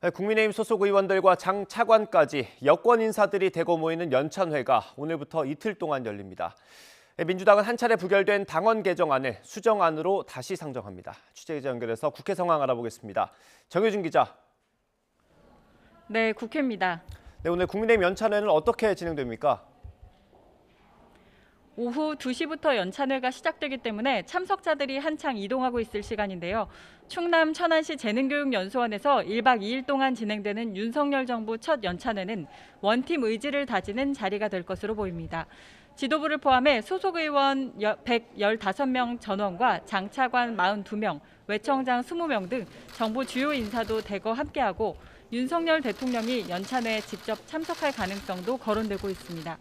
국민의힘 소속 의원들과 장 차관까지 여권 인사들이 대거 모이는 연찬회가 오늘부터 이틀 동안 열립니다. 민주당은 한 차례 부결된 당원 개정안을 수정안으로 다시 상정합니다. 취재기자 연결해서 국회 상황 알아보겠습니다. 정효준 기자. 네, 국회입니다. 네, 오늘 국민의힘 연찬회는 어떻게 진행됩니까? 오후 2시부터 연찬회가 시작되기 때문에 참석자들이 한창 이동하고 있을 시간인데요. 충남 천안시 재능교육연수원에서 1박 2일 동안 진행되는 윤석열 정부 첫 연찬회는 원팀 의지를 다지는 자리가 될 것으로 보입니다. 지도부를 포함해 소속 의원 115명 전원과 장차관 42명, 외청장 20명 등 정부 주요 인사도 대거 함께하고 윤석열 대통령이 연찬회에 직접 참석할 가능성도 거론되고 있습니다.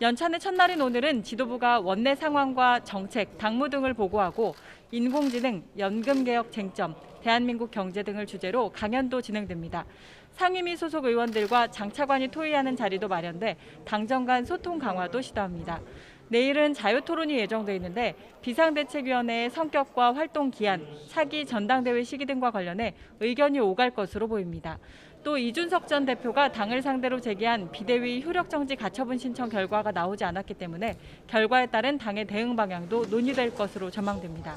연찬회 첫날인 오늘은 지도부가 원내 상황과 정책, 당무 등을 보고하고 인공지능, 연금개혁 쟁점, 대한민국 경제 등을 주제로 강연도 진행됩니다. 상임위 소속 의원들과 장차관이 토의하는 자리도 마련돼 당정 간 소통 강화도 시도합니다. 내일은 자유토론이 예정돼 있는데 비상대책위원회의 성격과 활동 기한, 차기 전당대회 시기 등과 관련해 의견이 오갈 것으로 보입니다. 또 이준석 전 대표가 당을 상대로 제기한 비대위 효력정지 가처분 신청 결과가 나오지 않았기 때문에 결과에 따른 당의 대응 방향도 논의될 것으로 전망됩니다.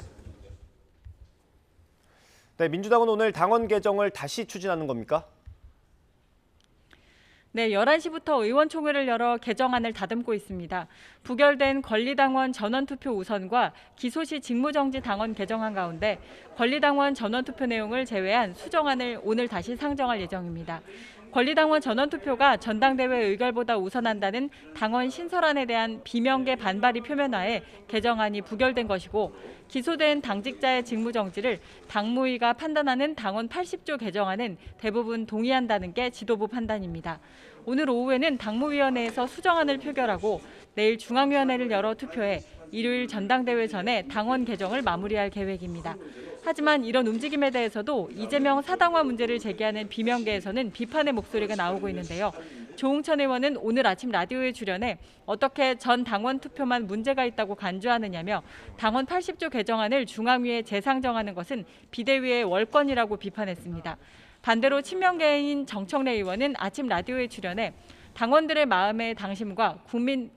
네, 민주당은 오늘 당원 개정을 다시 추진하는 겁니까? 네, 11시부터 의원총회를 열어 개정안을 다듬고 있습니다. 부결된 권리당원 전원투표 우선과 기소시 직무정지 당원 개정안 가운데 권리당원 전원투표 내용을 제외한 수정안을 오늘 다시 상정할 예정입니다. 권리당원 전원투표가 전당대회 의결보다 우선한다는 당원 신설안에 대한 비명계 반발이 표면화해 개정안이 부결된 것이고 기소된 당직자의 직무정지를 당무위가 판단하는 당원 80조 개정안은 대부분 동의한다는 게 지도부 판단입니다. 오늘 오후에는 당무위원회에서 수정안을 표결하고 내일 중앙위원회를 열어 투표해 일요일 전당대회 전에 당원 개정을 마무리할 계획입니다. 하지만 이런 움직임에 대해서도 이재명 사당화 문제를 제기하는 비명계에서는 비판의 목소리가 나오고 있는데요. 조응천 의원은 오늘 아침 라디오에 출연해 어떻게 전 당원 투표만 문제가 있다고 간주하느냐며 당원 80조 개정안을 중앙위에 재상정하는 것은 비대위의 월권이라고 비판했습니다. 반대로 친명계인 정청래 의원은 아침 라디오에 출연해 당원들의 마음의 당심과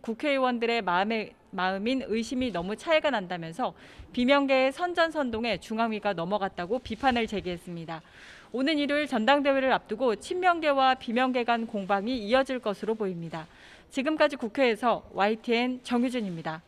국회의원들의 마음인 의심이 너무 차이가 난다면서 비명계의 선전선동에 중앙위가 넘어갔다고 비판을 제기했습니다. 오는 일요일 전당대회를 앞두고 친명계와 비명계 간 공방이 이어질 것으로 보입니다. 지금까지 국회에서 YTN 정유준입니다.